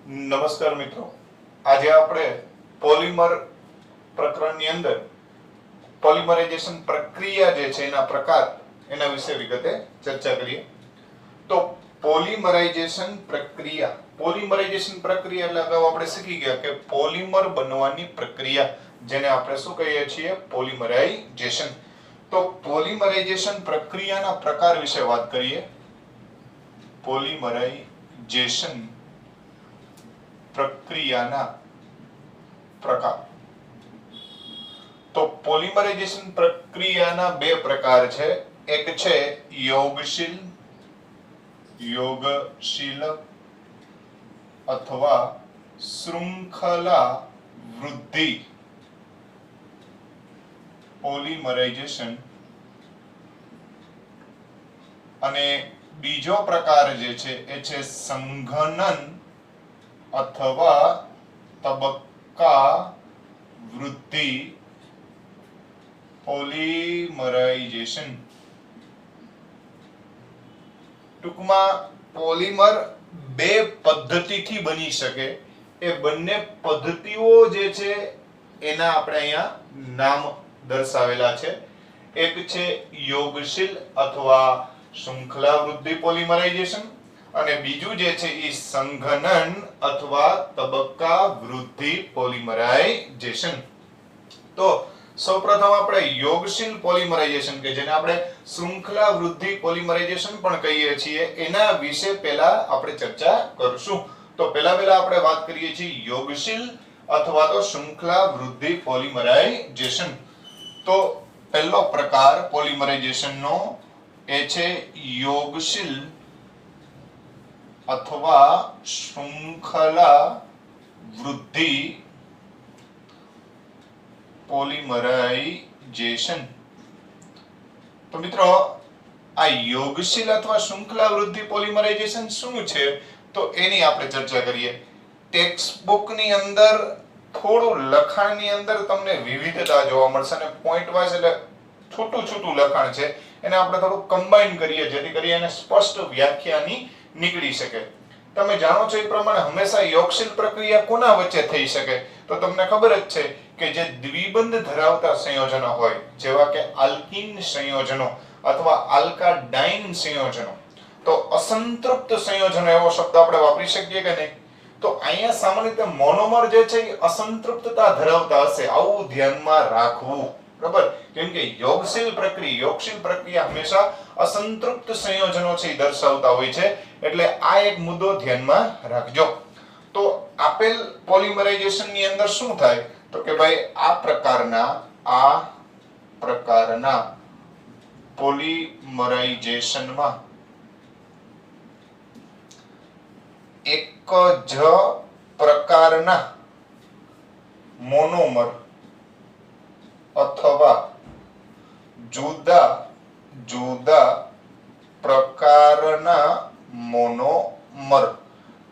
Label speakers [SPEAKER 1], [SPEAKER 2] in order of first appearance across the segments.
[SPEAKER 1] નમસ્કાર મિત્રો, આજે આપણે પોલિમર પ્રકરણની અંદર પોલિમરાઇઝેશન પ્રક્રિયા જે છે એના પ્રકાર એના વિશે વિગતે ચર્ચા કરીએ. તો પોલિમરાઇઝેશન પ્રક્રિયા એટલે અગાઉ આપણે શીખી ગયા કે પોલિમર બનવાની પ્રક્રિયા, જેને આપણે શું કહીએ છીએ? પોલિમરાઇઝેશન. તો પોલિમરાઇઝેશન પ્રક્રિયાના પ્રકાર વિશે વાત કરીએ. પોલિમરાઇઝેશન પ્રક્રિયાના પ્રકાર. તો પોલિમરાઇઝેશન પ્રક્રિયાના બે પ્રકાર છે. એક છે યોગશીલ અથવા શૃંખલા વૃદ્ધિ પોલિમરાઇઝેશન, અને બીજો પ્રકાર જે છે એ છે સંઘનન અથવા તબક્કા વૃદ્ધિ પોલિમરાઇઝેશન. ટૂંકમાં પોલિમર બે પદ્ધતિથી બની શકે. એ બંને પદ્ધતિઓ જે છે એના આપણે અહીંયા નામ દર્શાવેલા છે. એક છે યોગશીલ અથવા શૃંખલા વૃદ્ધિ પોલિમરાઇઝેશન, અને બીજું જે છે એ સંઘનન અથવા તબક્કા વૃદ્ધિ પોલિમરાઇઝેશન. તો સૌપ્રથમ આપણે યોગશીલ પોલિમરાઇઝેશન, કે જેને આપણે શૃંખલા વૃદ્ધિ પોલિમરાઇઝેશન પણ કહીએ છીએ, એના વિશે પહેલા આપણે ચર્ચા કરશું. તો પહેલા આપણે વાત કરીએ છીએ યોગશીલ અથવા તો શૃંખલા વૃદ્ધિ પોલિમરાઇઝેશન. તો પહેલો પ્રકાર પોલિમરાઇઝેશનનો એ છે યોગશીલ અથવા શૃંખલા વૃદ્ધિ પોલિમરાઇઝેશન. તો મિત્રો, આ યોગશીલ અથવા શૃંખલા વૃદ્ધિ પોલિમરાઇઝેશન શું છે તો એની આપણે ચર્ચા કરીએ. ટેક્સ્ટ બુક ની અંદર થોડું લખાણની અંદર તમને વિવિધતા જોવા મળશે, અને પોઈન્ટ વાઇઝ એટલે છૂટું લખાણ છે એને આપણે થોડું કમ્બાઈન કરીએ જેથી કરી એને સ્પષ્ટ વ્યાખ્યાની નીકળી શકે. તમે જાણો છો એ પ્રમાણે હંમેશા યોગશીલ પ્રક્રિયા કોના વચ્ચે થઈ શકે? તો તમને ખબર જ છે કે જે દ્વિબંધ ધરાવતા સંયોજનો હોય, જેવા કે આલ્કીન સંયોજનો અથવા આલ્કાડાઇન સંયોજનો. તો અસંતૃપ્ત સંયોજનો એવો શબ્દ આપણે વાપરી શકીએ કે નહીં? તો અહીંયા સામાન્ય રીતે મોનોમર જે છે એ અસંતૃપ્તતા ધરાવતા હશે, આવું ધ્યાનમાં રાખવું. બરાબર? કેમ કે યોગશીલ પ્રક્રિયા હંમેશા અસંતૃપ્ત સંયોજનો છે એ દર્શાવતા હોય છે, એટલે આ એક મુદ્દો ધ્યાનમાં રાખજો. તો આપેલ પોલિમરાઇઝેશન ની અંદર શું થાય તો કે ભાઈ આ પ્રકારના પોલિમરાઇઝેશનમાં એક જ પ્રકારના મોનોમર અથવા જુદા પ્રકારના મોનોમર.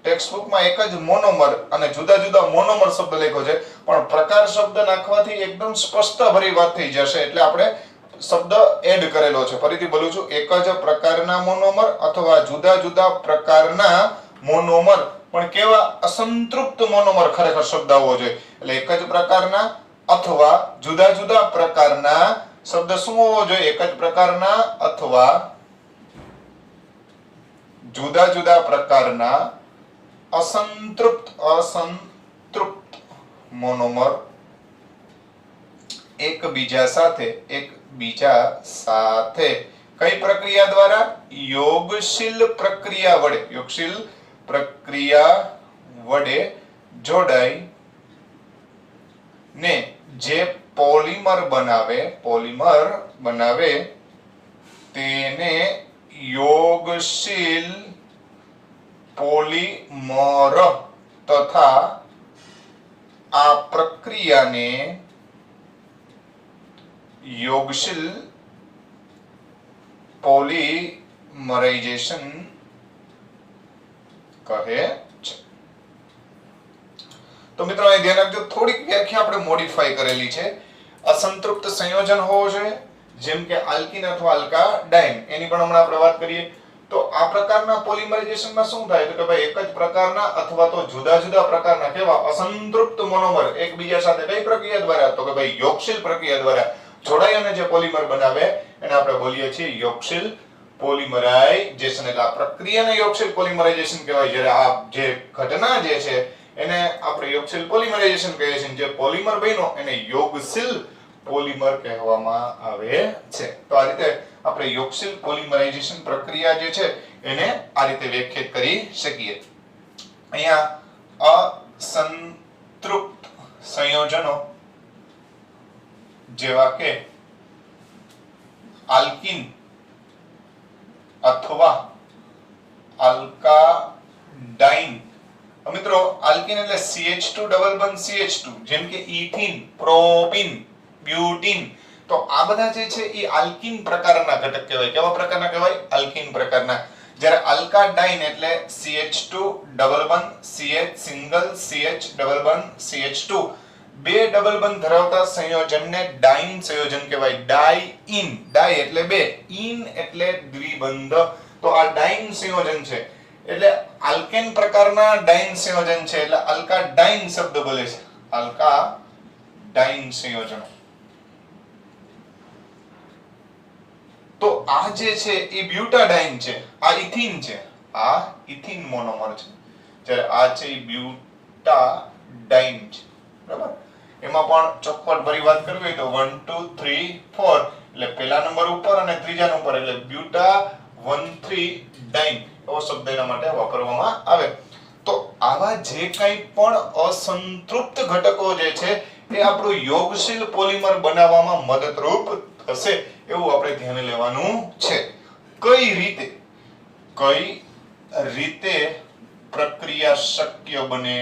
[SPEAKER 1] ટેક્સ્ટ બુકમાં એક જ મોનોમર અને જુદા મોનોમર શબ્દ લખ્યો છે, પણ પ્રકાર શબ્દ નાખવાથી એકદમ સ્પષ્ટ ભરી વાત થઈ જશે, એટલે આપણે શબ્દ એડ કરેલો છે. ફરીથી બોલું છું, એક જ પ્રકારના મોનોમર અથવા જુદા પ્રકારના મોનોમર. પણ કેવા? અસંતૃપ્ત મોનોમર ખરેખર શબ્દ આવવો જોઈએ. એટલે એક જ પ્રકારના અથવા જુદા પ્રકારના શબ્દ શું હોવો જોઈએ? એક જ પ્રકારના અથવા જુદા પ્રકારના અસંતૃપ્ત મોનોમર એકબીજા સાથે કઈ પ્રક્રિયા દ્વારા? યોગશીલ પ્રક્રિયા વડે જોડાઈ ને જે પોલિમર બનાવે તેને યોગશીલ પોલિમર તથા આ પ્રક્રિયાને યોગશીલ પોલિમરાઇઝેશન કહે છે. તો મિત્રો અહીં ધ્યાન રાખજો, થોડીક વ્યાખ્યા આપણે મોડિફાઈ કરેલી છે. અસંતૃપ્ત સંયોજન હોવો જોઈએ, જેમ કે આલ્કીન અથવા આલ્કાડાઇન, એની પણ હમણાં આપણે વાત કરીએ. તો આ પ્રકારના પોલિમરાઇઝેશનમાં શું થાય તો કે ભાઈ એક જ પ્રકારના અથવા તો જુદા જુદા પ્રકારના કેવા અસંતૃપ્ત મોનોમર એકબીજા સાથે કઈ પ્રક્રિયા દ્વારા તો કે ભાઈ યોગશીલ પ્રક્રિયા દ્વારા જોડાઈ અને જે પોલિમર બનાવે એને આપણે બોલીએ છીએ યોગશીલ પોલિમરાઇઝેશન. એટલે આ પ્રક્રિયાને યોગશીલ પોલિમરાઇઝેશન કહેવાય. જ્યારે આ જે ઘટના જે છે એને આપણે યોગશીલ પોલિમરાઇઝેશન કહીએ છીએ. જે પોલિમર બન્યો એને યોગશીલ પોલિમર કહેવામાં આવે છે. તો આ રીતે આપણે યોગશીલ પોલિમરાઇઝેશન પ્રક્રિયા જે છે એને આ રીતે વ્યાખ્યાયિત કરી શકીએ. અહીંયા અસંતૃપ્ત સંયોજનો જેવા કે આલ્કીન અથવા આલ્કાડાઇન. મિત્રો આલ્કીન એટલે CH2 ડબલ બંધ CH2 જેમ કે ઇથીન, પ્રોપીન, બ્યુટીન. તો આ બધા જે છે એ આલ્કીન પ્રકારના ઘટક કહેવાય. કેવા પ્રકારના કહેવાય? આલ્કીન પ્રકારના. જ્યારે આલ્કાડાઇન એટલે CH2 ડબલ બંધ CH સિંગલ CH ડબલ બંધ CH2 બે ડબલ બંધ ધરાવતા સંયોજનને ડાઇન સંયોજન કહેવાય. ડાઇઇન, ડાઈ એટલે બે, ઇન એટલે દ્વિબંધ. તો આ ડાઇન સંયોજન છે એટલે આલ્કેન પ્રકારના ડાઇન સંયોજન છે એટલે આલ્કાડાઇન શબ્દ બોલે છે. આલ્કાડાઇન સંયોજનો. તો આ જે છે એ બ્યુટાડાઇન છે, આ ઇથીન છે, આ ઇથીન મોનોમર છે. જ્યારે આ છે એ બ્યુટાડાઇન છે. બરાબર? એમાં પણ ચોખવટ ભરી વાત કરવી હોય તો 1 2 3 4 એટલે પહેલા નંબર ઉપર અને ત્રીજા નંબર એટલે બ્યુટા 1 3 ડાઇન એવો શબ્દ એના માટે વાપરવામાં આવે. તો આવા જે કંઈ પણ અસંતૃપ્ત ઘટકો જે છે એ આપણું યોગશીલ પોલિમર બનાવવામાં મદદરૂપ થશે એવું આપણે ધ્યાને લેવાનું છે. કઈ રીતે પ્રક્રિયા શક્ય બને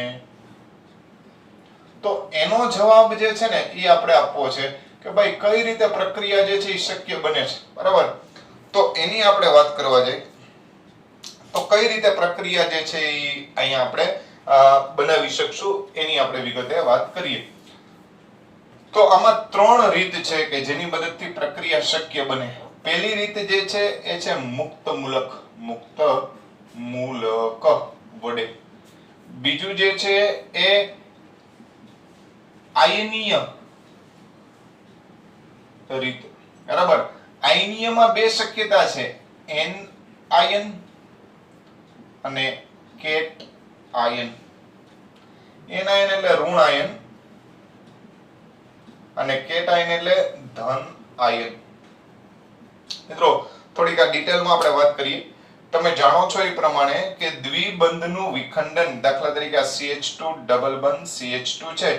[SPEAKER 1] તો એનો જવાબ જે છે ને એ આપણે આપવો છે કે ભાઈ કઈ રીતે પ્રક્રિયા જે છે એ શક્ય બને છે. બરાબર? તો એની આપણે વાત કરવા જઈએ તો કઈ રીતે પ્રક્રિયા જે છે એ અહીંયા આપણે બનાવી શકશું એની આપણે વિગતે વાત કરીએ. તો આમાં ત્રણ રીત છે કે જેની મદદથી પ્રક્રિયા શક્ય બને. પહેલી રીત જે છે એ છે મુક્ત મૂલક વડે. બીજું જે છે એ આયનીય રીત. બરાબર? આયનીયમાં બે શક્યતા છે, એન આયન અને કેટ આયન. એન આયન એટલે ઋણ આયન અને કેટ આયન એટલે ધન આયન. મિત્રો થોડીક આ ડિટેલમાં આપણે વાત કરીએ. તમે જાણો છો એ પ્રમાણે કે દ્વિબંધનું વિખંડન, દાખલા તરીકે આ CH2 ડબલ બંધ CH2 છે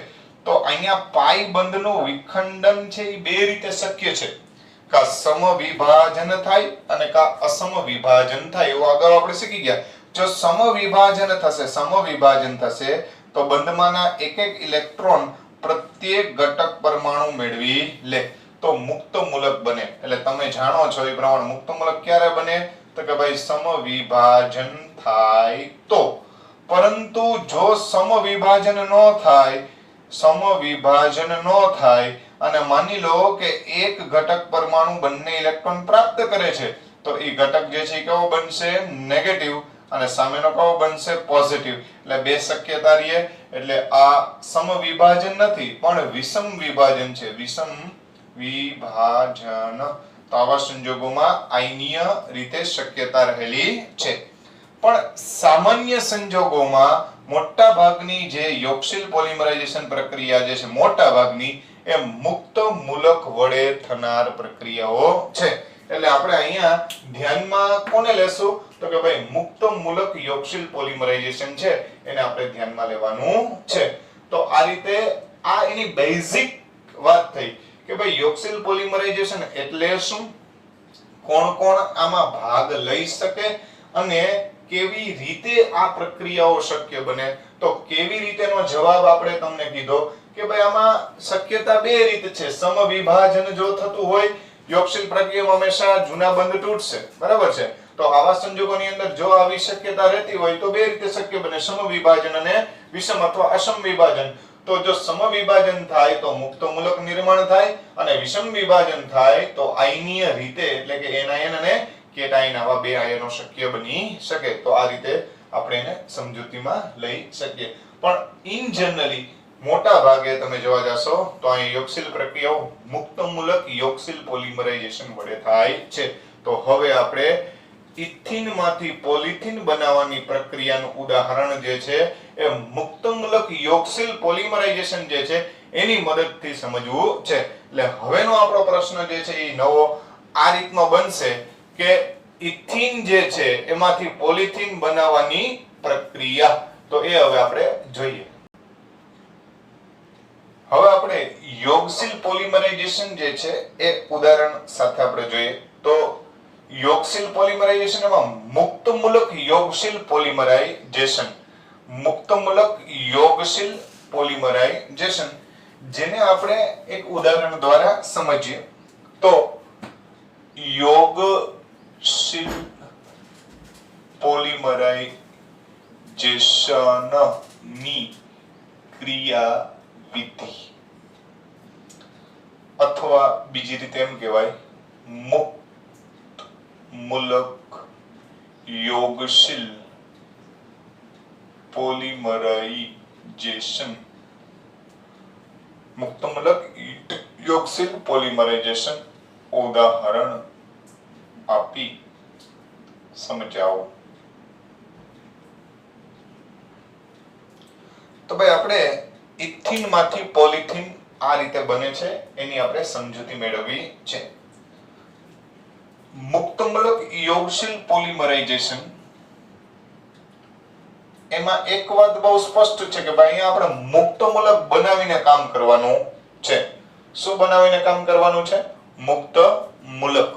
[SPEAKER 1] તો અહીંયા પાઈ બંધનું વિખંડન છે એ બે રીતે શક્ય છે. કા સમવિભાજન થાય અને કા અસમવિભાજન થાય. એવું આગળ આપણે શીખી ગયા. જો સમવિભાજન થશે તો બંધમાંના એક એક ઇલેક્ટ્રોન પ્રત્યેક ઘટક પરમાણુ મેળવી લે તો મુક્ત મૂલક બને. એટલે તમે જાણો છો એ પ્રમાણે મુક્ત મૂલક ક્યારે બને તો કે ભાઈ સમવિભાજન થાય તો. પરંતુ જો સમવિભાજન ન થાય અને માની લો કે એક ઘટક પરમાણુ બંને ઇલેક્ટ્રોન પ્રાપ્ત કરે છે તો એ ઘટક જે છે કેવો બનશે? નેગેટિવ. અને સામેનો કયો બનશે? પોઝિટિવ. એટલે બે શક્યતા રહે. એટલે આ સમવિભાજન નથી પણ વિષમ વિભાજન છે. વિષમ વિભાજન. તો આવા સંજોગોમાં આયનીય રીતે શક્યતા રહેલી છે. પણ સામાન્ય સંજોગોમાં મોટા ભાગની જે યોગશીલ પોલિમરાઇઝેશન પ્રક્રિયા જે છે મોટા ભાગની એ મુક્ત મૂલક વડે થનાર પ્રક્રિયાઓ છે. એટલે આપણે અહીંયા ધ્યાનમાં કોને લેશું તો કે ભાઈ મુક્ત મૂલક યોગશીલ પોલિમરાઇઝેશન છે એને આપણે ધ્યાનમાં લેવાનું છે. તો આ રીતે આ એની બેઝિક વાત થઈ કે ભાઈ યોગશીલ પોલિમરાઇઝેશન એટલે શું, કોણ કોણ આમાં ભાગ લઈ શકે અને કેવી રીતે આ પ્રક્રિયાઓ શક્ય બને. તો કેવી રીતેનો જવાબ આપણે તમને કીધો કે ભાઈ આમાં શક્યતા બે રીતે છે. સમવિભાજન જો થતું હોય યોગશીલ પ્રક્રિયામાં હંમેશા જૂના બંધ તૂટશે. બરાબર છે? તો આવા સંજોગોની અંદર જો આવી શક્યતા રહેતી હોય તો બે રીતે શક્ય બને, સમવિભાજન અને વિષમ અથવા અસમ વિભાજન. તો જો સમવિભાજન થાય તો મુક્ત મૂલક નિર્માણ થાય અને વિષમ વિભાજન થાય તો આયનીય રીતે એટલે કે એનાયન અને કેટાયન આવા બે આયનો શક્ય બની શકે. તો આ રીતે આપણે એને સમજૂતીમાં લઈ શકીએ. પણ ઇન જનરલી મોટા ભાગે તમે જોવા જશો તો અહીં યોગશીલ પ્રક્રિયાઓ મુક્તમૂલક યોગશીલ પોલિમરાઇઝેશન વડે થાય છે. તો હવે આપણે ઇથિન માંથી પોલિથીન બનાવવાની પ્રક્રિયાનું ઉદાહરણ જે છે એ મુક્તમૂલક યોગશીલ પોલિમરાઇઝેશન જે છે એની મદદથી સમજવું છે. એટલે હવેનો આપણો પ્રશ્ન જે છે એ નવો આ રીતનો બનશે કે ઇથિન જે છે એમાંથી પોલિથીન બનાવવાની પ્રક્રિયા. તો એ હવે આપણે જોઈએ. હવે આપણે યોગશીલ પોલિમરાઇઝેશન જે છે એ ઉદાહરણ સાથે આપણે જોઈએ. તો યોગશીલ પોલિમરાઇઝેશન એમાં મુક્તમૂલક યોગશીલ પોલિમરાઇઝેશન, મુક્તમૂલક યોગશીલ પોલિમરાઇઝેશન જેને આપણે એક ઉદાહરણ દ્વારા સમજીએ. તો યોગશીલ પોલિમરાઇઝેશન ની ક્રિયાવિધિ અથવા બીજી રીતે એમ કહેવાય મુક્તમૂલક યોગશીલ પોલિમરાઇઝેશન, મુક્તમૂલક યોગશીલ પોલિમરાઇઝેશન ઉદાહરણ આપી સમજાવો. તો ભાઈ આપણે ઇથિન માંથી પોલિથીન આ રીતે બને છે એની આપણે સમજૂતી મેળવવી છે. મુક્તમૂલક યોગશીલ પોલિમરાઇઝેશન એમાં એક વાત બહુ સ્પષ્ટ છે કે ભાઈ અહીંયા આપણે મુક્તમૂલક બનાવીને કામ કરવાનું છે. શું બનાવીને કામ કરવાનું છે? મુક્તમૂલક.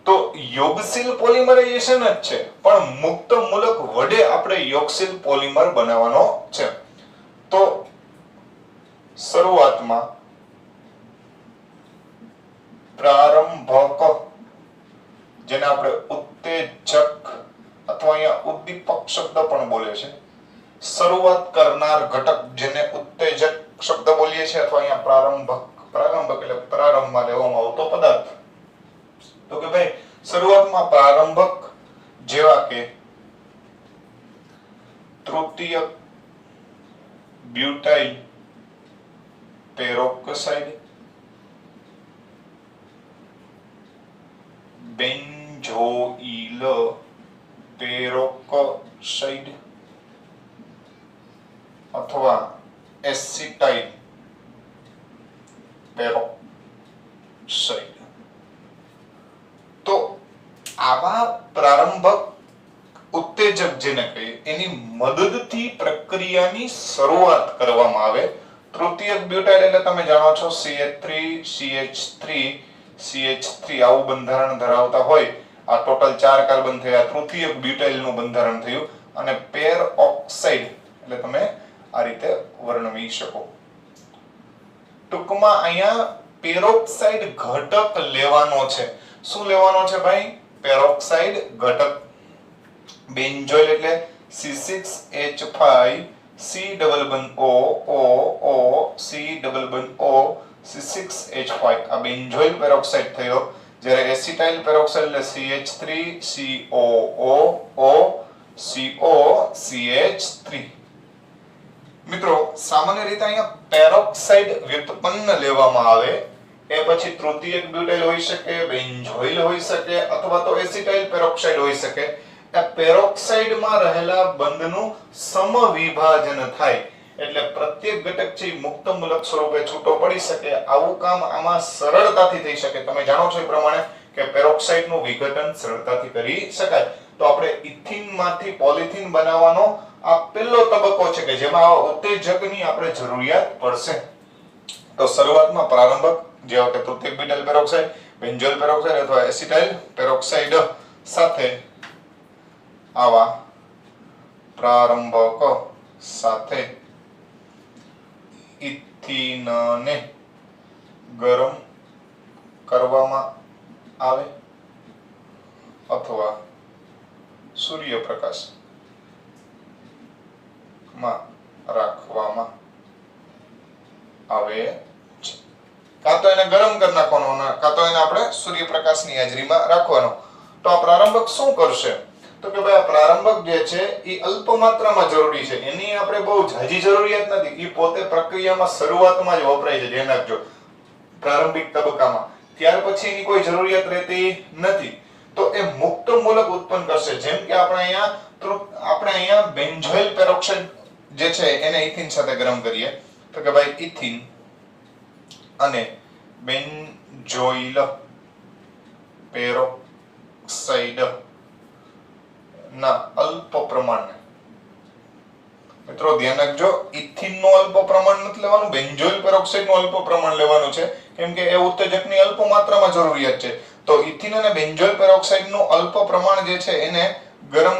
[SPEAKER 1] તો યોગશીલ પોલિમરાઇઝેશન જ છે પણ મુક્તમૂલક વડે આપણે યોગશીલ પોલિમર બનાવવાનો છે. તો શરૂઆતમાં પ્રારંભક જેને આપણે ઉત્તેજક અથવા અહીંયા ઉદ્દીપક શબ્દ પણ બોલે છે, શરૂઆત કરનાર ઘટક જેને ઉત્તેજક શબ્દ બોલીએ છીએ અથવા અહીંયા પ્રારંભક એટલે પ્રારંભમાં લેવામાં આવતો પદાર્થ. તો કે ભાઈ શરૂઆતમાં પ્રારંભક જેવા કે તૃતીયક બ્યુટાઇલ પેરોક્સાઇડ, બેન્ઝોઇલ પેરોક્સાઇડ અથવા એસિટાઇલ પેરોક્સાઇડ. તો આવા પ્રારંભક ઉત્તેજક જેને કહીએ એની મદદથી પ્રક્રિયાની શરૂઆત કરવામાં આવે. તૃતીયક બ્યુટાઇલ એટલે તમે જાણો છો CH3 આવું બંધારણ ધરાવતા હોય. આ ટોટલ 4 કાર્બન થયા. તૃતીયક બ્યુટાઇલ નું બંધારણ થયું. અને પેરોક્સાઇડ એટલે તમે આ રીતે વર્ણવી શકો. ટૂંકમાં અહીંયા પેરોક્સાઇડ ઘટક લેવાનો છે. શું લેવાનો છે ભાઈ? પેરોક્સાઇડ ઘટક. બેન્ઝોઇલ એટલે C6H5 C=O C6H5 આ બેન્ઝોઇલ પેરોક્સાઇડ થયો. જ્યારે એસિટાઇલ પેરોક્સાઇડ એટલે CH3COOCOCH3. મિત્રો સામાન્ય રીતે અહીંયા પેરોક્સાઇડ વ્યુત્પન્ન લેવામાં આવે એ પછી તૃતીયક બ્યુટાઇલ હોઈ શકે, બેન્ઝોઇલ હોઈ શકે અથવા તો એસિટાઇલ પેરોક્સાઇડ હોઈ શકે. આ પેરોક્સાઇડમાં રહેલા બંધનું સમવિભાજન થાય એટલે પ્રત્યેક ઘટક છે મુક્તમૂલક સ્વરૂપે છૂટો પડી શકે. આવું કામ આમાં સરળતાથી થઈ શકે. તમે જાણો છો એ પ્રમાણે કે પેરોક્સાઇડનું વિઘટન સરળતાથી કરી શકાય. તો આપણે ઇથિન માંથી પોલિથીન બનાવવાનો આ પહેલો તબક્કો છે કે જેમાં આવા ઉત્તેજકની આપણે જરૂરિયાત પડશે. તો શરૂઆતમાં પ્રારંભક જેવા કે તૃતીયક બ્યુટાઇલ પેરોક્સાઇડ, બેન્ઝોઇલ પેરોક્સાઇડ અથવા એસિટાઇલ પેરોક્સાઇડ સાથે આવા પ્રારંભક સાથે ઇથિનને ગરમ કરવામાં આવે અથવા સૂર્યપ્રકાશ માં રાખવામાં આવે છે. કાં તો એને ગરમ કરી નાખવાનો કાં તો એને આપણે સૂર્યપ્રકાશની હાજરીમાં રાખવાનો. તો આ પ્રારંભક શું કરશે? તો કે ભાઈ આ પ્રારંભક જે છે એ અલ્પ માત્રામાં જરૂરી છે, એની આપણે બહુ ઝાઝી જરૂરિયાત નથી, એ પોતે પ્રક્રિયામાં શરૂઆતમાં જ વપરાય છે, ધ્યાન રાખજો, પ્રારંભિક તબક્કામાં, ત્યાર પછી એની કોઈ જરૂરિયાત રહેતી નથી. તો એ મુક્ત મૂલક ઉત્પન્ન કરશે. જેમ કે આપણે અહીંયા બેન્ઝોઇલ પેરોક્સાઇડ જે છે એને ઇથિન સાથે ગરમ કરીએ તો કે ભાઈ ઇથિન અને બેન્ઝોઇલ પેરોક્સાઇડ ના અલ્પ પ્રમાણને, મિત્રો ધ્યાન રાખજો, ઇથિન નું અલ્પ પ્રમાણ નથી લેવાનું, બેન્ઝોઇલ પેરોક્સાઇડ નું અલ્પ પ્રમાણ લેવાનું છે, કેમ કે એ ઉત્તેજકની અલ્પ માત્રામાં જરૂરિયાત છે. તો ઇથિન અને બેન્ઝોઇલ પેરોક્સાઇડ નું અલ્પ પ્રમાણ જે છે એને ગરમ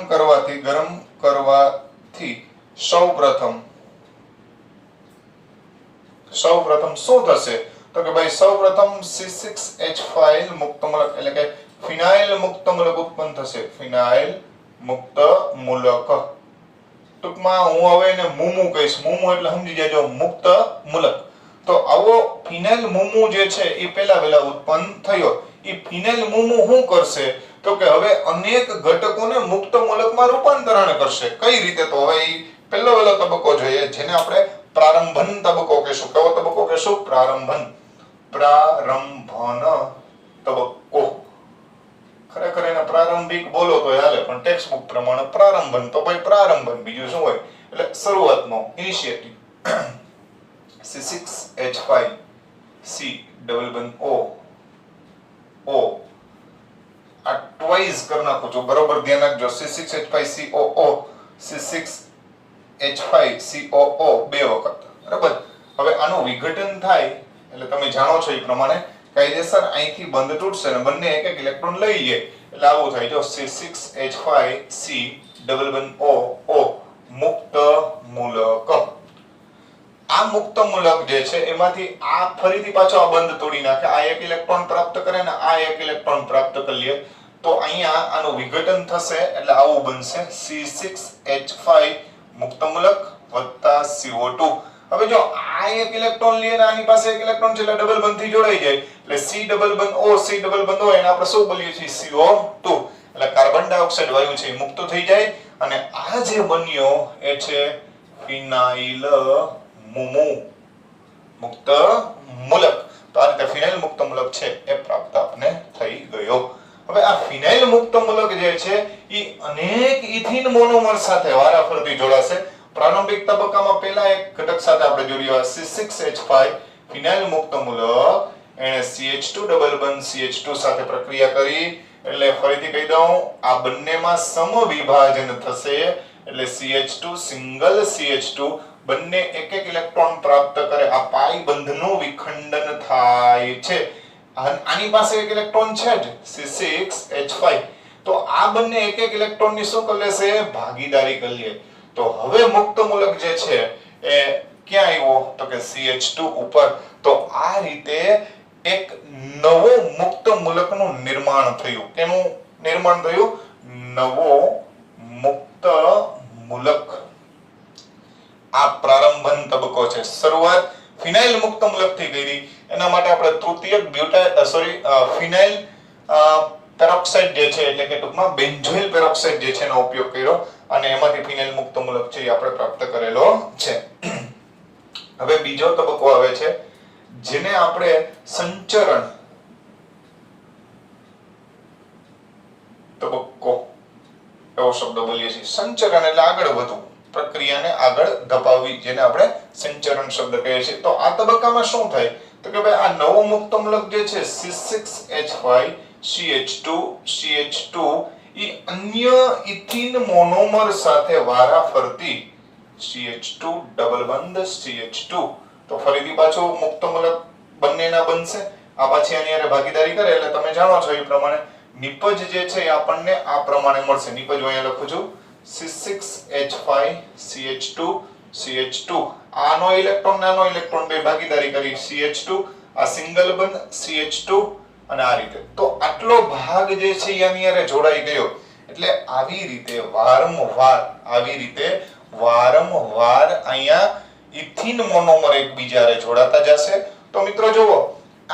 [SPEAKER 1] કરવાથી સૌપ્રથમ શું થશે? તો કે ભાઈ સૌપ્રથમ C6H5 મુક્ત મૂલક એટલે કે ફિનાઇલ મુક્ત મૂલક ઉત્પન્ન થશે. ફિનાઇલ મુક્ત મૂલક, ટૂંકમાં હું હવે એને મુમુ કહીશ. મુમુ એટલે સમજી જાજો, મુક્ત મૂલક. તો આવો ફિનાઇલ મુમુ જે છે એ પહેલા વહેલા ઉત્પન્ન થયો. એ ફિનાઇલ મુમુ શું કરશે? તો કે હવે અનેક ઘટકોને મુક્ત મૂલકમાં રૂપાંતરણ કરશે. કઈ રીતે? તો હવે એ પહેલો વહેલો તબક્કો જોઈએ, જેને આપણે પ્રારંભન તબક્કો કહીશું. કયો તબક્કો કહીશું? પ્રારંભન તબક્કો. ખરેખર એને પ્રારંભિક બોલો તો હાલે, પણ ટેક્સ્ટ બુક પ્રમાણે પ્રારંભન તો ભાઈ પ્રારંભન, બીજું શું હોય? એટલે શરૂઆતનો, ઇનિશિયેટિવ. C6H5 C ડબલ બંધ O આ ટ્વાઇસ કરી નાખું છું, બરોબર ધ્યાન રાખજો. C6H5COO C6H5COO બે વખત, બરાબર. હવે આનું વિઘટન થાય એટલે તમે જાણો છો એ પ્રમાણે કાયદેસર અહીંથી બંધ તૂટશે અને બંને એક એક ઇલેક્ટ્રોન લઈ લે એટલે આવું થાય. જો C6H5C ડબલ બંધ O મુક્ત મૂલક. આ મુક્ત મૂલક જે છે એમાંથી આ ફરીથી પાછો આ બંધ તોડી નાખે, આ એક ઇલેક્ટ્રોન પ્રાપ્ત કરે ને આ એક ઇલેક્ટ્રોન પ્રાપ્ત કરી લે, તો અહીંયા આનું વિઘટન થશે એટલે આવું બનશે C6H5 મુક્ત મૂલક વત્તા CO2. હવે જો આ એક ઇલેક્ટ્રોન લે ને આની પાસે એક ઇલેક્ટ્રોન છે એટલે ડબલ બંધ થી જોડાઈ જાય એટલે C ડબલ બંધ O એને આપણે શું બોલીએ છીએ? CO2. એટલે કાર્બન ડાયોક્સાઇડ વાયુ છે એ મુક્ત થઈ જાય અને આ જે બન્યો એ છે ફિનાઇલ મુમુ મુક્ત મૂલક. તો આ રીતે ફિનાઇલ મુક્ત મૂલક છે એ પ્રાપ્ત આપને થઈ ગયો. હવે આ ફિનાઇલ મુક્ત મૂલક જે છે એ અનેક ઇથિન મોનોમર સાથે વારાફરતી જોડાશે. પ્રારંભિક તબક્કામાં પહેલા એક ઘટક સાથે આપણે જોડ્યો C6H5 ફિનાઇલ મુક્ત મૂલક, એને CH2 ડબલ બંધ CH2 સાથે પ્રક્રિયા કરી એટલે ફરીથી કહી દઉં, આ બંનેમાં સમવિભાજન થશે એટલે CH2 સિંગલ CH2 બંને એક એક ઇલેક્ટ્રોન પ્રાપ્ત કરે. આ પાઈ બંધનું વિખંડન થાય છે. આની પાસે એક ઇલેક્ટ્રોન છે જ C6H5, તો આ બંને એક એક ઇલેક્ટ્રોનની શું કરી લેશે? ભાગીદારી કરી લે. તો હવે મુક્ત મૂલક જે છે એ ક્યાં આવ્યો? તો કે CH2 ઉપર. તો આ રીતે એક નવો મુક્ત મૂલકનું નિર્માણ થયું. કેનું નિર્માણ થયું? નવો મુક્ત મૂલક. આ પ્રારંભન તબક્કો છે. શરૂઆત ફિનાઇલ મુક્ત મૂલકથી કરી, એના માટે આપણે તૃતીયક ફિનાઇલ પેરોક્સાઇડ જે છે એટલે કે ટૂંકમાં બેન્ઝોઇલ પેરોક્સાઇડ જે છે એનો ઉપયોગ કર્યો અને એમાંથી ફિનાઇલ મુક્ત મૂલક છે એ આપણે પ્રાપ્ત કરેલો છે. હવે બીજો તબક્કો આવે છે જેને આપણે સંચરણ તબક્કો એવો શબ્દ બોલીએ છીએ. સંચરણ એટલે આગળ વધવું, પ્રક્રિયાને આગળ ધપાવવી, જેને આપણે સંચરણ શબ્દ કહીએ છીએ. તો આ તબક્કામાં શું થાય? તો કે ભાઈ આ નવો મુક્ત મૂલક જે છે C6H5 CH2 એ અન્ય ઇથિન મોનોમર સાથે વારાફરતી CH2 ડબલ બંધ CH2, તો ફરીથી પાછું મુક્ત મૂલક બંનેના બનશે. આ પાછી આની હારે ભાગીદારી કરે એટલે તમે જાણો છો એ પ્રમાણે નિપજ જે છે એ આપણને આ પ્રમાણે મળશે. નિપજ અહીંયા લખું છું C6H5 CH2 આનો ઇલેક્ટ્રોન નાનો ઇલેક્ટ્રોન બે ભાગીદારી કરી CH2, આ સિંગલ બંધ CH2 અને આ રીતે. તો આટલો ભાગ જે છે આની હારે જોડાઈ ગયો એટલે આવી રીતે વારંવાર અહીંયા ઇથિન મોનોમર એકબીજા હારે જોડાતા જશે. તો મિત્રો જુઓ,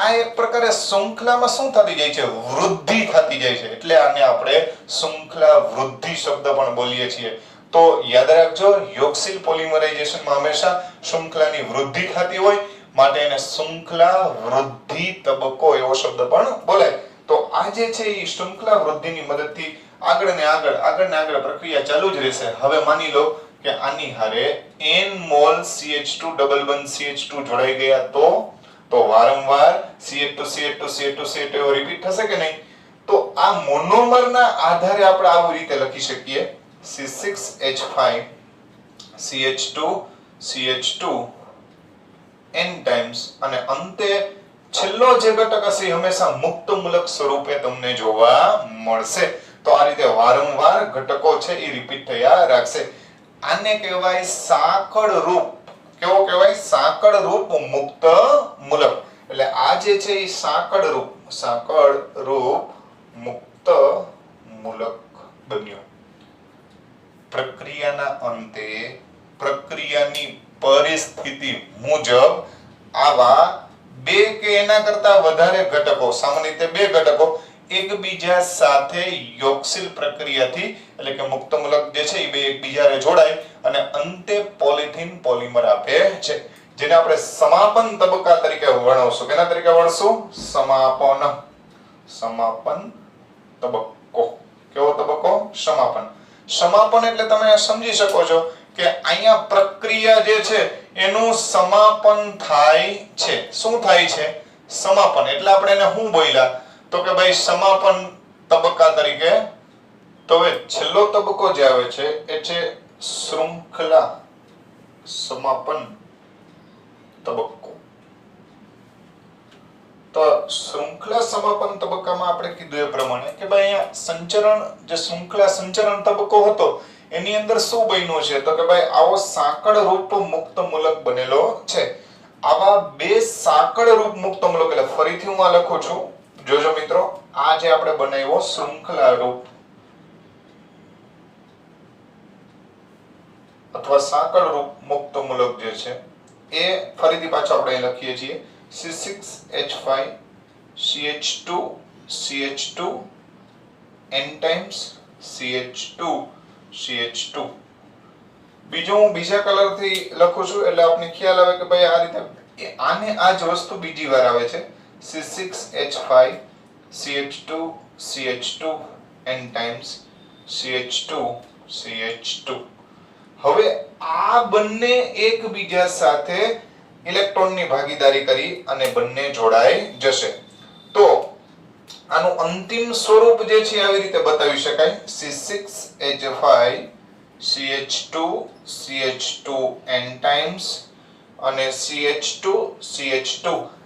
[SPEAKER 1] આ એક પ્રકારે શૃંખલામાં શું થતી જાય છે, વૃદ્ધિ થતી જાય છે, એટલે આને આપણે શૃંખલા વૃદ્ધિ શબ્દ પણ બોલીએ છીએ. તો યાદ રાખજો, યોગશીલ પોલિમરાઇઝેશનમાં હંમેશા શૃંખલાની વૃદ્ધિ થતી હોય માટે એને શૃંખલા વૃદ્ધિ તબક્કો એવો શબ્દ પણ બોલાય. તો આ જે છે એ શૃંખલા વૃદ્ધિની મદદથી આગળ ને આગળ પ્રક્રિયા ચાલુ જ રહેશે. હવે માની લો કે આની હારે n mall CH2 double bond CH2 જોડાઈ ગયા તો વારંવાર CH2 એવો રિપીટ થશે કે નહીં? તો આ મોનોમરના આધારે આપણે આવી રીતે લખી શકીએ C6H5 CH2 n ટાઈમ્સ, અને અંતે છેલ્લો જે ઘટક હશે હંમેશા મુક્ત મૂલક સ્વરૂપે તમને જોવા મળશે. તો આ રીતે વારંવાર ઘટકો છે એ રિપીટ થયા રાખશે. આને કહેવાય સાંકળ રૂપ. કેવો કહેવાય? સાંકળ રૂપ મુક્ત મૂલક. એટલે આ જે છે એ સાંકળ રૂપ મુક્ત મૂલક બન્યો. પ્રક્રિયાના અંતે પ્રક્રિયાની પરિસ્થિતિ મુજબ આવા બે કે એના કરતા વધારે ઘટકો, સામાન્ય રીતે બે ઘટકો એકબીજા સાથે યોગશીલ પ્રક્રિયાથી એટલે કે મુક્ત મૂલક જે છે એ બે એકબીજાને જોડાય અને અંતે પોલિથીન પોલિમર આપે છે, જેને આપણે સમાપન તબક્કા તરીકે વર્ણવશું. કેના તરીકે વર્ણવશું? સમાપન તબક્કો. કેવો તબક્કો? સમાપન એટલે તમે સમજી શકો છો કે અહીંયા પ્રક્રિયા જે છે એનું સમાપન થાય છે. શું થાય છે? સમાપન. એટલે આપણે એને શું બોલ્યા? તો કે ભાઈ સમાપન તબક્કા તરીકે. તો હવે છેલ્લો તબક્કો જે આવે છે એ છે શૃંખલા સમાપન તબક્કો. તો શૃંખલા સમાપન તબક્કામાં આપણે કીધું એ પ્રમાણે કે ભાઈ અહીંયા સંચરણ જે શૃંખલા સંચરણ તબક્કો હતો એની અંદર શું બન્યું છે? તો કે ભાઈ આવો સાંકળ રૂપ મુક્ત મૂલક બનેલો છે. આવા બે સાંકળ રૂપ મુક્ત મૂલક, એટલે ફરીથી હું આ લખું છું, જોજો મિત્રો, આ જે આપણે બનાવ્યો શૃંખલા રૂપ અથવા સાંકળ રૂપ મુક્ત મૂલક જે છે એ ફરીથી પાછો આપણે લખીએ છીએ C6H5 CH2 n times CH2 બીજો હું બીજા કલરથી લખું છું એટલે આપને ખ્યાલ આવે કે ભાઈ આ રીતે આને આ જ વસ્તુ બીજી વાર આવે છે C6H5 CH2 n times CH2 હવે આ બંને એકબીજા સાથે ઇલેક્ટ્રોનની ભાગીદારી કરી અને બંને જોડાઈ જશે. તો આનું અંતિમ સ્વરૂપ જે છે આવી રીતે બતાવી શકાય C6H5 CH2 n times અને CH2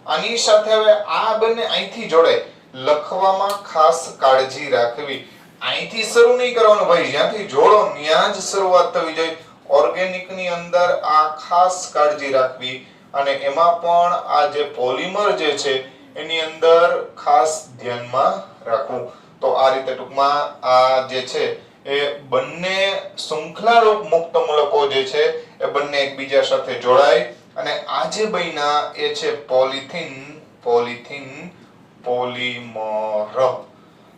[SPEAKER 1] આની સાથે હવે આ બંને અહીંથી જોડાય. લખવામાં ખાસ કાળજી રાખવી, અહીંથી શરૂ નહીં કરવાનું ભાઈ, જ્યાંથી જોડો ત્યાં જ શરૂઆત થવી જોઈએ. ઓર્ગેનિક ની અંદર આ ખાસ કાળજી રાખવી અને એમાં પણ આ જે પોલિમર જે છે એની અંદર ખાસ ધ્યાનમાં રાખવું. તો આ રીતે ટૂંકમાં આ જે છે એ બંને શૃંખલારૂપ મુક્ત મૂલકો જે છે એ બંને એકબીજા સાથે જોડાય અને આ જે બન્યા એ છે પોલિથીન પોલિમર.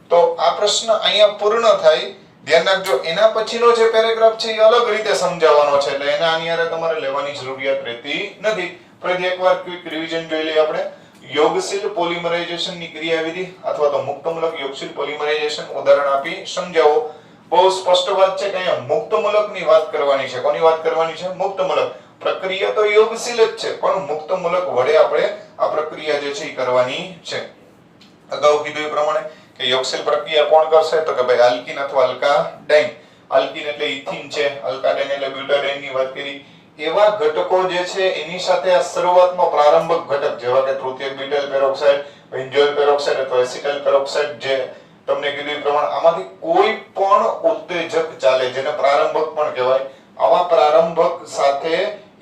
[SPEAKER 1] તો આ પ્રશ્ન અહીંયા પૂર્ણ થાય. ધ્યાન રાખજો, એના પછીનો જે પેરેગ્રાફ છે એ અલગ રીતે સમજાવવાનો છે એટલે એના આની હારે તમારે લેવાની જરૂરિયાત રહેતી નથી. ફરીથી એકવાર ક્વિક રિવિઝન જોઈ લઈએ આપણે. યોગશીલ પોલિમરાઇઝેશન ની ક્રિયાવિધિ અથવા તો મુક્ત મૂલક યોગશીલ પોલિમરાઇઝેશન ઉદાહરણ આપી સમજાવો. બહુ સ્પષ્ટ વાત છે કે અહીંયા મુક્ત મૂલકની વાત કરવાની છે. કોની વાત કરવાની છે? મુક્ત મૂલક. પ્રક્રિયા તો યોગશીલ જ છે પણ મુક્ત મૂલક વડે આપણે આ પ્રક્રિયા જે છે એ કરવાની છે. અગાઉ કીધું એ પ્રમાણે કે યોગશીલ પ્રક્રિયા કોણ કરશે? તો કે ભાઈ આલ્કીન અથવા આલ્કાડાઇન. આલ્કીન એટલે ઇથીન છે, આલ્કાડાઇન એટલે બ્યુટાડાઇન ની વાત કરી. એવા ઘટકો જે છે એની સાથે આ શરૂઆતમાં પ્રારંભક ઘટક જેવા કે તૃતીયક બ્યુટાઇલ પેરોક્સાઇડ, બેન્ઝોઇલ પેરોક્સાઇડ અથવા એસિટાઇલ પેરોક્સાઇડ જે તમને કીધું એ પ્રમાણે આમાંથી કોઈ પણ ઉત્તેજક ચાલે જેને પ્રારંભક પણ કહેવાય. આવા પ્રારંભક સાથે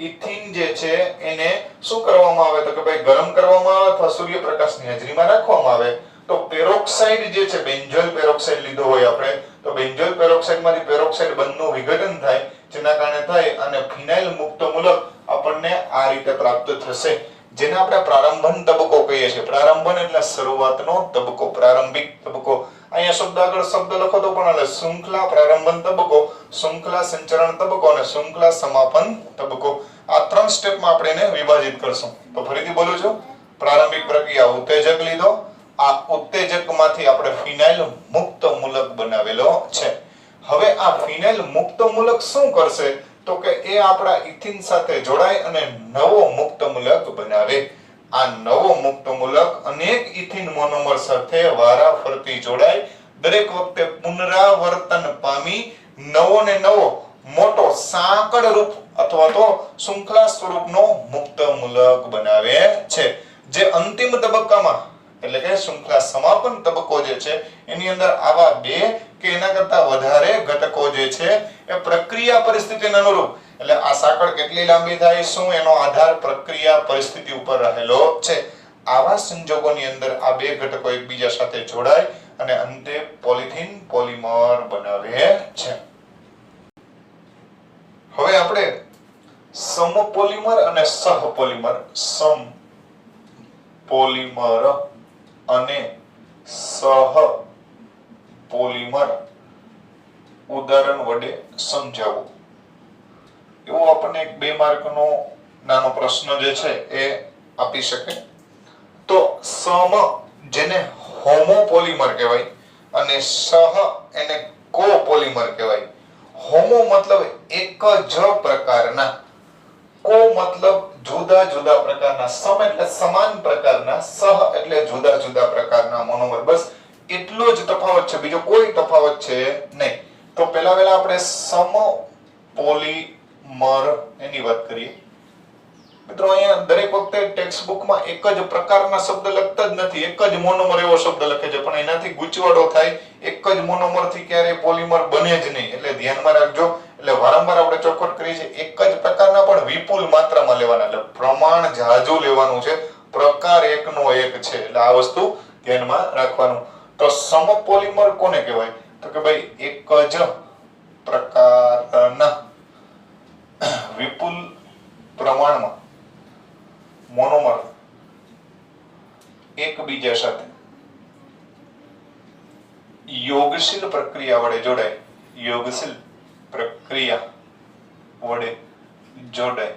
[SPEAKER 1] ઇથીન જે છે એને શું કરવામાં આવે? તો કે ભાઈ ગરમ કરવામાં આવે અથવા સૂર્યપ્રકાશની હાજરીમાં રાખવામાં આવે. તો પેરોક્સાઇડ જે છે બેન્ઝોઇલ પેરોક્સાઇડ લીધો હોય આપણે તો બેન્ઝોઇલ પેરોક્સાઇડ માંથી પેરોક્સાઇડ બંધનું વિઘટન થાય જેના કારણે થાય અને ફિનાઇલ મુક્ત મૂલક આપણને આ રીતે પ્રાપ્ત થશે. જેને આપણે પ્રારંભન તબક્કો કહીએ છીએ. પ્રારંભન એટલે શરૂઆતનો તબક્કો, પ્રારંભિક તબક્કો. અહીંયા શબ્દ આગળ શબ્દ લખો તો પણ એટલે શૃંખલા પ્રારંભન તબક્કો, શૃંખલા સંચરણ તબક્કો અને શૃંખલા સમાપન તબક્કો. આ 3 સ્ટેપમાં આપણે એને વિભાજિત કરશું. તો ફરીથી બોલું છું. પ્રારંભિક પ્રક્રિયા ઉત્તેજક લીધો. આ ઉત્તેજકમાંથી આપણે ફિનાઇલ મુક્ત મૂલક બનાવેલો છે. હવે આ ફિનાઇલ મુક્ત મૂલક શું કરશે તો કે એ આપણા ઇથિન સાથે જોડાય અને નવો મુક્ત મૂલક બનાવે. આ નવો મુક્ત મૂલક અનેક ઇથિન મોનોમર સાથે વારાફરતી જોડાય, દરેક વખતે પુનરાવર્તન પામી નવો ને નવો મોટો સાંકળ રૂપ અથવા તો શૃંખલા સ્વરૂપનો મુક્ત મૂલક બનાવે છે. જે અંતિમ તબક્કામાં એટલે કે શૃંખલા સમાપન તબક્કો જે છે એની અંદર આવા 2 કે એના કરતા વધારે ઘટકો જે છે એ પ્રક્રિયા પરિસ્થિતિને અનુરૂપ એટલે આ સાંકળ કેટલી લાંબી થાય શું એનો આધાર પ્રક્રિયા પરિસ્થિતિ ઉપર રહેલો છે. આવા સંજોગોની અંદર આ 2 ઘટકો એકબીજા સાથે જોડાય અને અંતે પોલિથીન પોલિમર બનાવે છે. હવે આપણે સમપોલિમર અને સહપોલિમર, સમપોલિમર અને સહપોલિમર ઉદાહરણ વડે સમજાવો. એવો આપણને એક 2 માર્કનો નાનો પ્રશ્ન જે છે એ આપી શકે. તો સમ જેને હોમોપોલિમર કહેવાય અને સહ એને કોપોલિમર કહેવાય. હોમો મતલબ એક જ પ્રકારના, કો મતલબ જુદા જુદા પ્રકારના, સમ એટલે સમાન પ્રકારના, સહ એટલે જુદા જુદા પ્રકારના મોનોમર. બસ એટલો જ તફાવત છે, બીજો કોઈ તફાવત છે નહીં. તો પહેલા આપણે સમપોલિમર એની વાત કરીએ. મિત્રો અહીંયા દરેક વખતે ટેક્સ્ટ બુકમાં એક જ પ્રકારના શબ્દ લખતા જ નથી, એક જ મોનોમર એવો શબ્દ લખે છે, પણ એનાથી ગૂંચવાડો થાય. એક જ મોનોમર થી ક્યારેય પોલિમર બને જ નહીં, એટલે ધ્યાનમાં રાખજો. એટલે વારંવાર આપણે ચોખવટ કરીએ છીએ એક જ પ્રકારના પણ વિપુલ માત્રામાં લેવાના, એટલે પ્રમાણ જાજુ લેવાનું છે, પ્રકાર એકનો એક છે, એટલે આ વસ્તુ ધ્યાનમાં રાખવાનું. તો સમપોલિમર કોને કહેવાય તો કે ભાઈ એક જ પ્રકારના વિપુલ પ્રમાણમાં મોનોમર એકબીજા સાથે યોગશીલ પ્રક્રિયા વડે જોડાય, યોગશીલ પ્રક્રિયા વડે જોડાય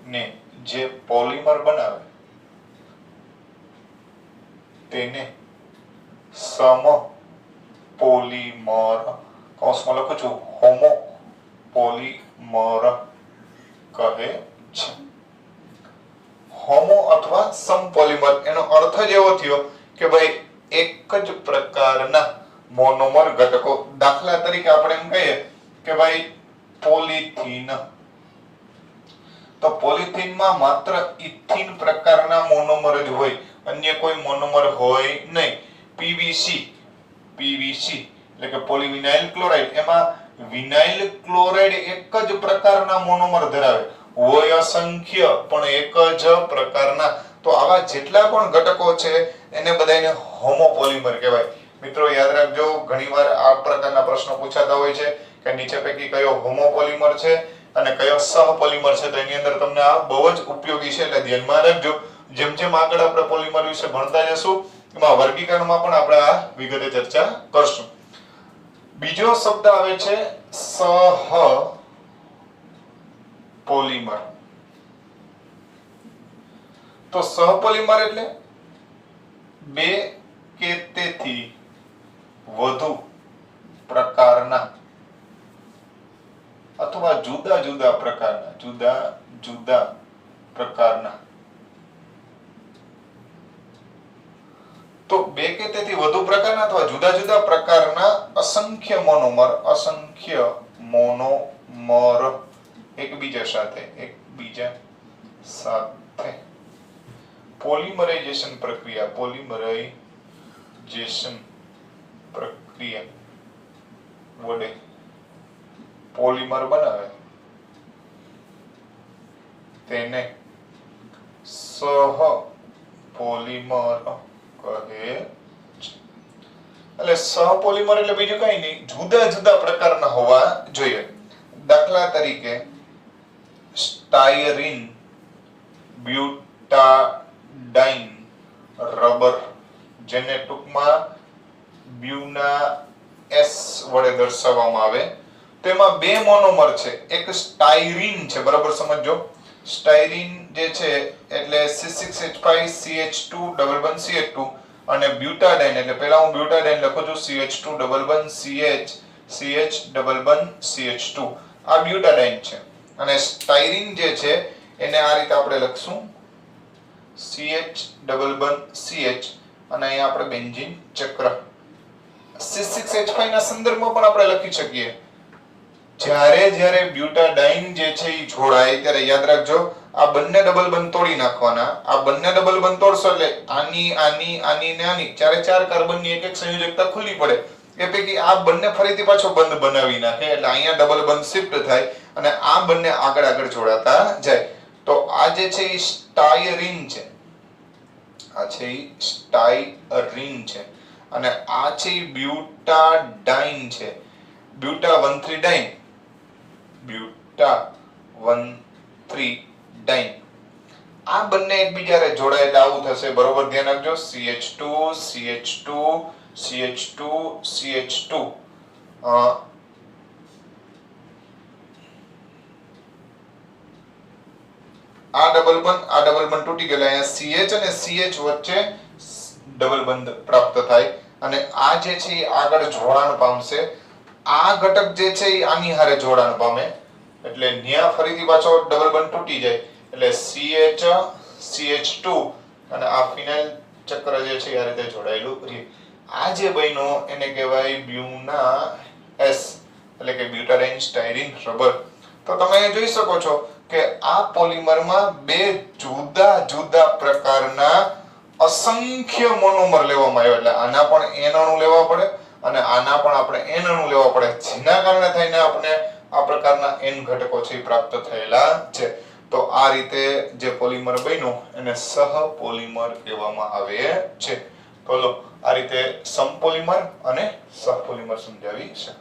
[SPEAKER 1] ને જે પોલિમર બનાવે તેને સમપોલિમર, કૌંસમાં લખું છું, હોમોપોલિમર કહે છે. હોમો અથવા સમપોલિમર એનો અર્થ જ એવો થયો કે ભાઈ એક જ પ્રકારના મોનોમર ઘટકો. દાખલા તરીકે આપણે એમ કહીએ કે ભાઈ પોલિથીન, તો પોલિથીનમાં માત્ર ઇથિન પ્રકારના મોનોમર જ હોય, અન્ય કોઈ મોનોમર હોય નહીં. પીવીસી એટલે કે પોલીવિનાઇલ ક્લોરાઇડ, એમાં વિનાઇલ ક્લોરાઇડ એક જ પ્રકારના મોનોમર ધરાવે, હોય અસંખ્ય પણ એક જ પ્રકારના. તો આવા જેટલા પણ ઘટકો છે એને બધાને હોમોપોલિમર કહેવાય. મિત્રો યાદ રાખજો, ઘણીવાર આ પ્રકારના પ્રશ્નો પૂછાતા હોય છે કે નીચે પૈકી કયો હોમોપોલિમર છે અને કયો સહપોલિમર છે. તો એની અંદર તમને આ બહુ જ ઉપયોગી છે, એટલે ધ્યાનમાં રાખજો. જેમ જેમ આગળ આપણે પોલિમર વિશે ભણતા જશું એમાં વર્ગીકરણમાં પણ આપણે આ વિગતે ચર્ચા કરશું. બીજો શબ્દ આવે છે સહપોલિમર. તો સહપોલિમર એટલે 2 કે તેથી વધુ પ્રકારના અથવા જુદા જુદા પ્રકારના તો 2 કે તેથી વધુ પ્રકારના અથવા જુદા જુદા પ્રકારના અસંખ્ય મોનોમર એકબીજા સાથે પોલિમરાઇઝેશન પ્રક્રિયા વડે પોલિમર બનાવે તેને સહપોલિમર કહે છે. એટલે સહપોલિમર એટલે બીજું કઈ નહીં, જુદા જુદા પ્રકારના હોવા જોઈએ. દાખલા તરીકે સ્ટાયરીન બ્યુટાડાઇન રબર, જેને ટૂંકમાં બ્યુના એસ વડે દર્શાવવામાં આવે, તેમાં બે મોનોમર છે. એક સ્ટાયરીન છે, બરાબર સમજો. સ્ટાયરીન જે છે એટલે C6H5CH2 અને બ્યુટાડાઇન એટલે પહેલા હું બ્યુટાડાઇન લખું છું CH2CH આ બ્યુટાડાઇન છે. અને સ્ટાયરીન જે છે એને આ રીતે આપણે લખશું CH અને અહીંયા આપણે બેન્ઝીન ચક્ર. C6H5 ના સંદર્ભમાં પણ આપણે લખી શકીએ. જ્યારે બ્યુટાડાઇન જે છે એ જોડાય ત્યારે યાદ રાખજો આ બંને ડબલ બંધ તોડી નાખવાના. આ બંને ડબલ બંધ તોડશો એટલે આની ને આની ચાર કાર્બનની એક સંયોજકતા ખુલ્લી પડે. એ પૈકી આ બંને ફરીથી પાછો બંધ બનાવી નાખે એટલે અહીંયા ડબલ બંધ શિફ્ટ થાય અને આ બંને આગળ જોડાતા જાય. તો આ જે છે એ સ્ટાયરીન છે, આ છે એ સ્ટાયરીન છે અને આ છે એ બ્યુટાડાઇન છે. બ્યુટા 1,3-ડાઇન, બ્યુટા 1,3-ડાઇન. આ બંને એકબીજાને જોડાય એટલે આવું થશે, બરોબર ધ્યાન રાખજો. CH2 આ ડબલ બંધ તૂટી ગયેલા. અહીંયા CH અને CH વચ્ચે ડબલ બંધ પ્રાપ્ત થાય અને આ જે છે એ આગળ જોડાણ પામશે. આ ઘટક જે છે એ આની હારે જોડાણ પામે એટલે ન્યા ફરીથી પાછો ડબલ બંધ તૂટી જાય એટલે CH2 અને આ ફિનાઇલ ચક્ર જે છે આ રીતે જોડાયેલું રહે. આ જે બન્યો એને કહેવાય બ્યુના એસ એટલે કે બ્યુટાડાઇન સ્ટાયરીન રબર. તો તમે જોઈ શકો છો કે આ પોલિમરમાં બે જુદા પ્રકારના અસંખ્ય મોનોમર લેવામાં આવ્યા. એટલે આના પણ N અણુ લેવા પડે અને આના પણ આપણે N અણુ લેવા પડે, જેના કારણે થઈને આપણે આ પ્રકારના N ઘટકો છે પ્રાપ્ત થયેલા છે. તો આ રીતે જે પોલિમર બન્યું એને સહપોલિમર કહેવામાં આવે છે. તો લો આ રીતે સમપોલિમર અને સહપોલિમર સમજાવી છે.